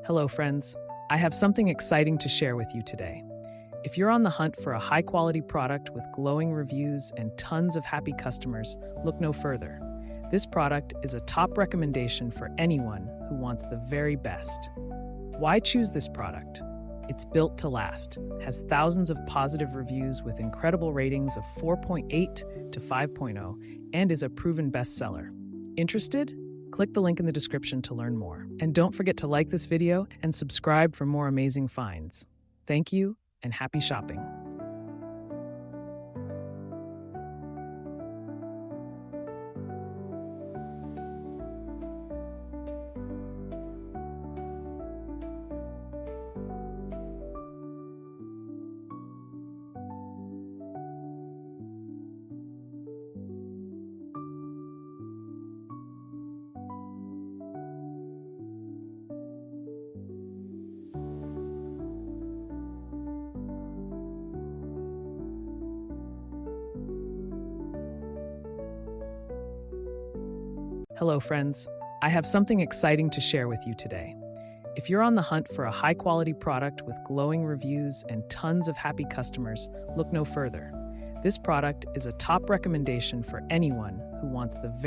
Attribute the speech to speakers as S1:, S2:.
S1: Hello, friends. I have something exciting to share with you today. If you're on the hunt for a high quality product with glowing reviews and tons of happy customers, look no further. This product is a top recommendation for anyone who wants the very best. Why choose this product? It's built to last, has thousands of positive reviews with incredible ratings of 4.8 to 5.0, and is a proven bestseller. Interested? Click the link in the description to learn more. And don't forget to like this video and subscribe for more amazing finds. Thank you and happy shopping. Hello, friends. I have something exciting to share with you today. If you're on the hunt for a high-quality product with glowing reviews and tons of happy customers, look no further. This product is a top recommendation for anyone who wants the very